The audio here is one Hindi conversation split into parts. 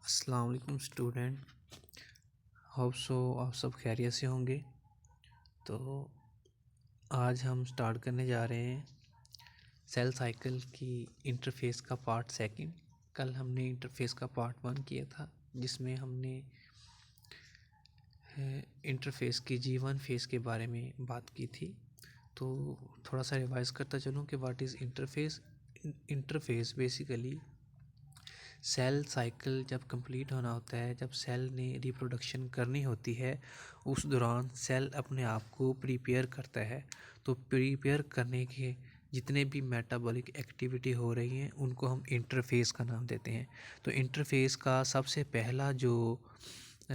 अस्सलाम वालेकुम स्टूडेंट। होप सो आप सब खैरियत से होंगे। तो आज हम स्टार्ट करने जा रहे हैं सेल साइकिल की इंटरफेस का पार्ट सेकंड। कल हमने इंटरफेस का पार्ट 1 किया था, जिसमें हमने इंटरफेस की G1 फेस के बारे में बात की थी। तो थोड़ा सा रिवाइज करता चलूँ कि what is interface. Interface basically cell cycle जब कंप्लीट होना होता है, जब सेल ने रिप्रोडक्शन करनी होती है, उस दौरान सेल अपने आप को प्रिपेयर करता है। तो प्रिपेयर करने के जितने भी मेटाबॉलिक एक्टिविटी हो रही हैं उनको हम इंटरफेस का नाम देते हैं। तो इंटरफेस का सबसे पहला जो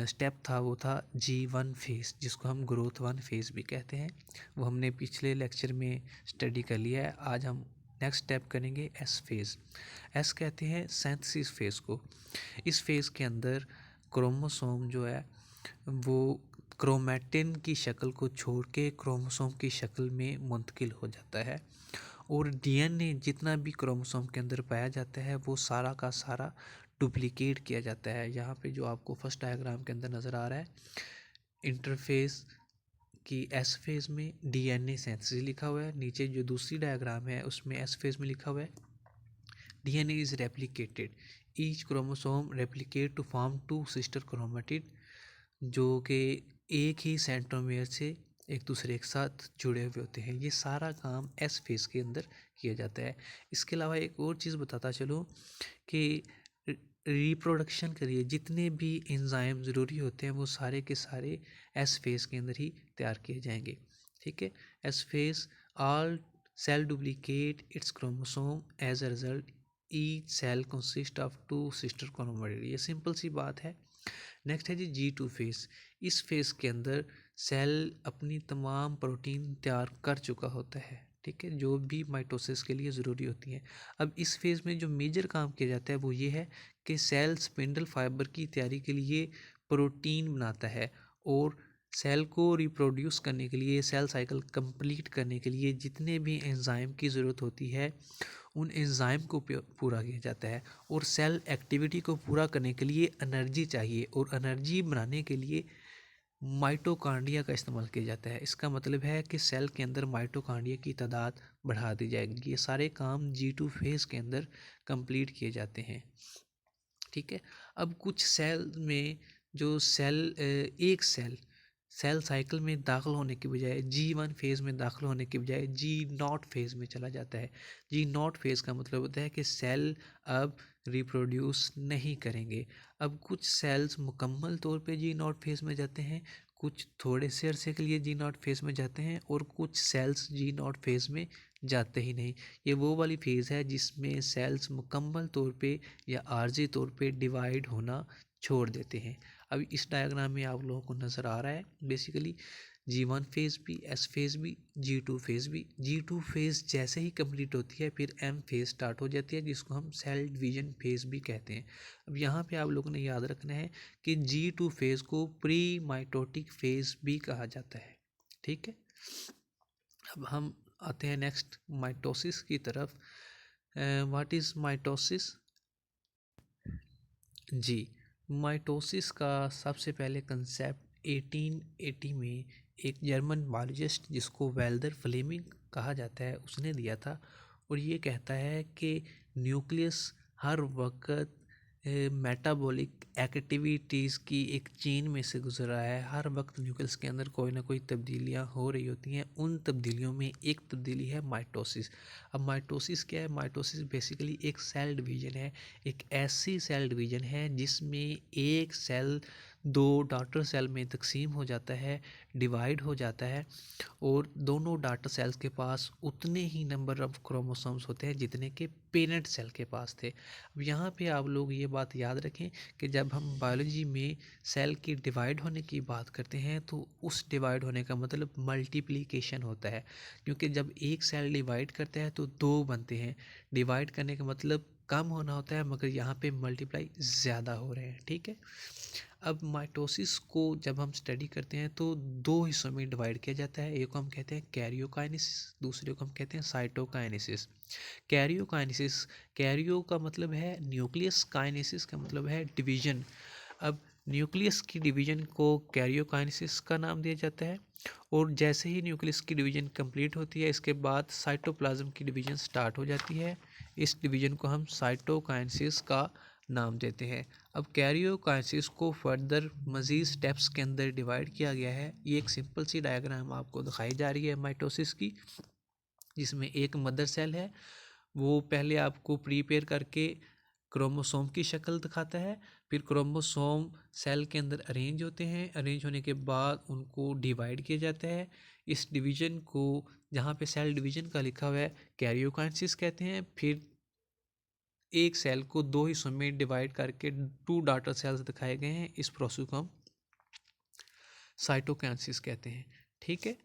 स्टेप था वो था G1 फेस, जिसको हम ग्रोथ 1 फेस भी कहते हैं। वो हमने पिछले लेक्चर में स्टडी कर लिया है। आज हम नेक्स्ट स्टेप करेंगे एस फेज़। एस कहते हैं सिंथेसिस फेज़ को। इस फेज़ के अंदर क्रोमोसोम जो है वो क्रोमैटिन की शक्ल को छोड़ के क्रोमोसोम की शक्ल में मुंतकिल हो जाता है, और डीएनए जितना भी क्रोमोसोम के अंदर पाया जाता है वो सारा का सारा डुप्लीकेट किया जाता है। यहाँ पे जो आपको फर्स्ट डायग्राम के अंदर नज़र आ रहा है, इंटरफेस कि एस फेज़ में डीएनए सिंथेसिस लिखा हुआ है। नीचे जो दूसरी डायग्राम है उसमें एस फेज़ में लिखा हुआ है DNA is replicated, each chromosome replicate to form 2 sister chromatid, जो कि एक ही सेंट्रोमियर से एक दूसरे के साथ जुड़े हुए होते हैं। ये सारा काम एस फेज़ के अंदर किया जाता है। इसके अलावा एक और चीज़ बताता चलूँ कि रिप्रोडक्शन के लिए जितने भी एंजाइम ज़रूरी होते हैं वो सारे के सारे एस फेज़ के अंदर ही तैयार किए जाएंगे। ठीक है, S phase all cell duplicate its chromosome as a result each cell consist of 2 sister chromatid. ये सिंपल सी बात है। नेक्स्ट है जी G2 फेज़। इस फेज़ के अंदर सेल अपनी तमाम प्रोटीन तैयार कर चुका होता है, ठीक है, जो भी माइटोसिस के लिए ज़रूरी होती हैं। अब इस फेज़ में जो मेजर काम किया जाता है वो ये है कि सेल स्पिंडल फाइबर की तैयारी के लिए प्रोटीन बनाता है, और सेल को रिप्रोड्यूस करने के लिए, सेल साइकिल कंप्लीट करने के लिए जितने भी एंजाइम की ज़रूरत होती है उन एंजाइम को पूरा किया जाता है। और सेल एक्टिविटी को पूरा करने के लिए एनर्जी चाहिए, और एनर्जी बनाने के लिए माइटोकांड्रिया का इस्तेमाल किया जाता है। इसका मतलब है कि सेल के अंदर माइटोकांड्रिया की तादाद बढ़ा दी जाएगी। ये सारे काम G2 फेज़ के अंदर कंप्लीट किए जाते हैं। ठीक है, अब कुछ सेल में जो एक सेल साइकिल में दाखिल होने के बजाय G1 फेज़ में दाखिल होने के बजाय G0 फेज़ में चला जाता है। G0 फेज़ का मतलब होता है कि सेल अब रिप्रोड्यूस नहीं करेंगे। अब कुछ सेल्स मुकम्मल तौर पे G0 फेज़ में जाते हैं, कुछ थोड़े से अरसे के लिए G0 फेज़ में जाते हैं, और कुछ सेल्स G0 फेज़ में जाते ही नहीं। ये वो वाली फेज़ है जिसमें सेल्स मुकम्मल तौर पे या आर्जी तौर पे डिवाइड होना छोड़ देते हैं। अब इस डायग्राम में आप लोगों को नज़र आ रहा है बेसिकली G1 फेज़ भी, एस फेज़ भी, G2 फेज़ भी। G2 फेज़ जैसे ही कंप्लीट होती है फिर M फेज़ स्टार्ट हो जाती है, जिसको हम सेल डिवीजन फेज़ भी कहते हैं। अब यहाँ पे आप लोगों ने याद रखना है कि G2 फेज़ को प्री माइटोटिक फेज़ भी कहा जाता है। ठीक है, अब हम आते हैं नेक्स्ट माइटोसिस की तरफ। What is mitosis? जी, माइटोसिस का सबसे पहले कंसेप्ट 1880 में एक जर्मन बायोलॉजिस्ट जिसको वेल्दर फ्लेमिंग कहा जाता है उसने दिया था, और ये कहता है कि न्यूक्लियस हर वक्त मेटाबॉलिक एक्टिविटीज़ की एक चेन में से गुजर रहा है। हर वक्त न्यूक्लियस के अंदर कोई ना कोई तब्दीलियाँ हो रही होती हैं। उन तब्दीलियों में एक तब्दीली है माइटोसिस। अब माइटोसिस क्या है? माइटोसिस बेसिकली एक सेल डिवीज़न है। एक ऐसी सेल डिवीज़न है जिसमें एक सेल 2 डॉटर सेल में तकसीम हो जाता है, डिवाइड हो जाता है, और दोनों डॉटर सेल्स के पास उतने ही नंबर ऑफ क्रोमोसोम्स होते हैं जितने के पेरेंट सेल के पास थे। अब यहाँ पे आप लोग ये बात याद रखें कि जब हम बायोलॉजी में सेल की डिवाइड होने की बात करते हैं तो उस डिवाइड होने का मतलब मल्टीप्लिकेशन होता है, क्योंकि जब एक सेल डिवाइड करता है तो 2 बनते हैं। डिवाइड करने का मतलब कम होना होता है, मगर यहाँ पे मल्टीप्लाई ज़्यादा हो रहे हैं। ठीक है, अब माइटोसिस को जब हम स्टडी करते हैं तो दो हिस्सों में डिवाइड किया जाता है। एक को हम कहते हैं कैरियोकाइनेसिस, दूसरे को हम कहते हैं साइटोकाइनेसिस। कैरियोकाइनेसिस, कैरियो का मतलब है न्यूक्लियस, काइनेसिस का मतलब है डिवीजन। अब न्यूक्लियस की डिवीजन को कैरियोकाइनेसिस का नाम दिया जाता है, और जैसे ही न्यूक्लियस की डिवीजन कंप्लीट होती है, इसके बाद साइटोप्लाज्म की डिवीजन स्टार्ट हो जाती है। इस डिवीजन को हम साइटोकाइनेसिस का नाम देते हैं। अब कैरियोकाइनेसिस को फर्दर मज़ीद स्टेप्स के अंदर डिवाइड किया गया है। ये एक सिंपल सी डायग्राम आपको दिखाई जा रही है माइटोसिस की, जिसमें एक मदर सेल है, वो पहले आपको प्रीपेयर करके क्रोमोसोम की शक्ल दिखाता है। फिर क्रोमोसोम सेल के अंदर अरेंज होते हैं, अरेंज होने के बाद उनको डिवाइड किया जाता है। इस डिवीज़न को, जहाँ पे सेल डिवीज़न का लिखा हुआ है, कैरियोकाइनेसिस कहते हैं। फिर एक सेल को दो हिस्सों में डिवाइड करके 2 डॉटर सेल्स दिखाए गए हैं। इस प्रोसेस को हम साइटोकाइनेसिस कहते हैं। ठीक है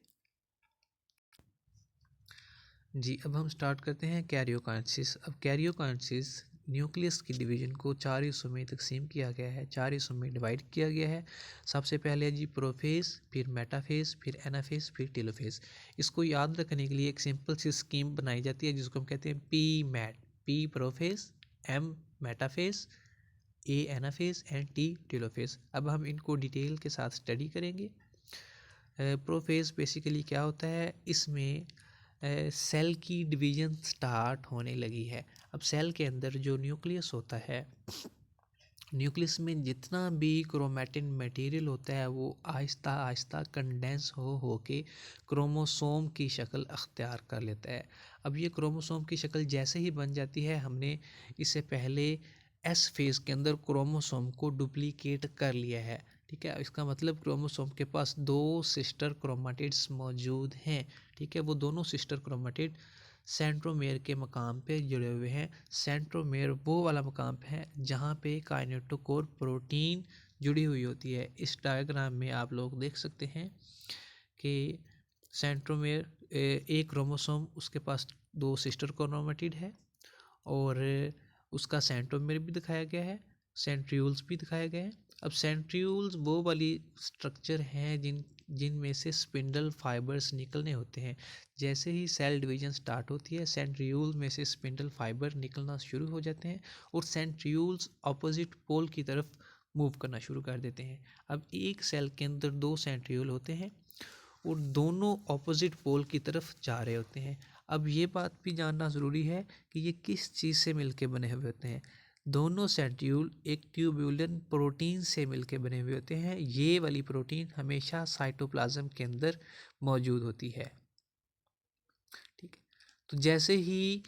जी, अब हम स्टार्ट करते हैं कैरियोकाइनेसिस। अब कैरियोकाइनेसिस न्यूक्लियस की डिवीजन को 4 हिस्सों में तकसीम किया गया है, 4 हिस्सों में डिवाइड किया गया है। सबसे पहले है जी प्रोफेज, फिर मेटाफेज, फिर एनाफेज, फिर टेलोफेज। इसको याद रखने के लिए एक सिंपल सी स्कीम बनाई जाती है, जिसको हम कहते हैं P MAT. P prophase, M metaphase, A anaphase and T telophase. अब हम इनको डिटेल के साथ स्टडी करेंगे। प्रोफेज बेसिकली क्या होता है, इसमें सेल की डिवीजन स्टार्ट होने लगी है। अब सेल के अंदर जो न्यूक्लियस होता है, न्यूक्लियस में जितना भी क्रोमैटिन मटेरियल होता है, वो आहिस्ता आहिस्ता कंडेंस हो के क्रोमोसोम की शक्ल अख्तियार कर लेता है। अब ये क्रोमोसोम की शक्ल जैसे ही बन जाती है, हमने इससे पहले एस फेज़ के अंदर क्रोमोसोम को डुप्लीकेट कर लिया है। ठीक है, इसका मतलब क्रोमोसोम के पास 2 सिस्टर क्रोमाटिड्स मौजूद हैं। ठीक है, वो दोनों सिस्टर क्रोमाटिड सेंट्रोमेयर के मकाम पे जुड़े हुए हैं। सेंट्रोमेयर वो वाला मकाम है जहाँ पे काइनेटोकोर प्रोटीन जुड़ी हुई होती है। इस डायग्राम में आप लोग देख सकते हैं कि सेंट्रोमेयर, एक क्रोमोसोम, उसके पास 2 सिस्टर क्रोमाटिड है, और उसका सेंट्रोमेयर भी दिखाया गया है, सेंट्रियूल्स भी दिखाए गए हैं। अब सेंट्रियूल्स वो वाली स्ट्रक्चर हैं जिनमें से स्पिंडल फाइबर्स निकलने होते हैं। जैसे ही सेल डिवीजन स्टार्ट होती है, सेंट्रियूल में से स्पिंडल फाइबर निकलना शुरू हो जाते हैं, और सेंट्रियूल्स अपोजिट पोल की तरफ मूव करना शुरू कर देते हैं। अब एक सेल के अंदर 2 सेंट्रियूल होते हैं, और दोनों अपोजिट पोल की तरफ जा रहे होते हैं। अब ये बात भी जानना ज़रूरी है कि ये किस चीज़ से मिलके बने हुए होते हैं। दोनों सेंट्रियूल एक ट्यूब्यूलन प्रोटीन से मिलके बने हुए होते हैं। ये वाली प्रोटीन हमेशा साइटोप्लाज्म के अंदर मौजूद होती है। ठीक है, तो जैसे ही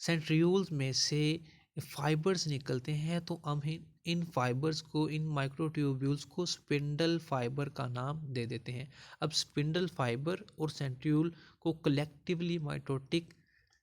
सेंट्रियूल्स में से फाइबर्स निकलते हैं, तो हम इन फाइबर्स को, इन माइक्रोट्यूब्यूल्स को स्पिंडल फाइबर का नाम दे देते हैं। अब स्पिंडल फाइबर और सेंट्रियूल को कलेक्टिवली माइटोटिक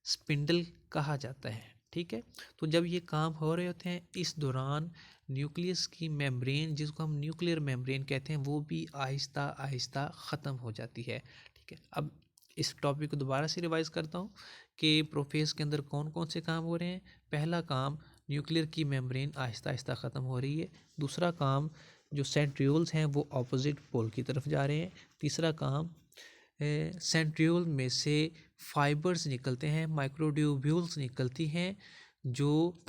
स्पिंडल कहा जाता है। ठीक है, तो जब ये काम हो रहे होते हैं, इस दौरान न्यूक्लियस की मेम्ब्रेन, जिसको हम न्यूक्लियर मेम्ब्रेन कहते हैं, वो भी आहिस्ता आहिस्ता ख़त्म हो जाती है। ठीक है, अब इस टॉपिक को दोबारा से रिवाइज करता हूँ कि प्रोफेज के अंदर कौन कौन से काम हो रहे हैं। पहला काम, न्यूक्लियर की मेम्ब्रेन आहिस्ता आहिस्ता ख़त्म हो रही है। दूसरा काम, जो सेंट्रियोल्स हैं वो ऑपोजिट पोल की तरफ जा रहे हैं। तीसरा काम, सेंट्रियोल में से फाइबर्स निकलते हैं, माइक्रोट्यूब्यूल्स निकलती हैं, जो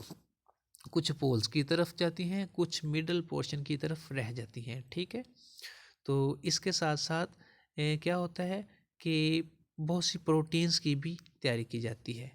कुछ पोल्स की तरफ जाती हैं, कुछ मिडल पोर्शन की तरफ रह जाती हैं। ठीक है, तो इसके साथ साथ क्या होता है कि बहुत सी प्रोटीन्स की भी तैयारी की जाती है।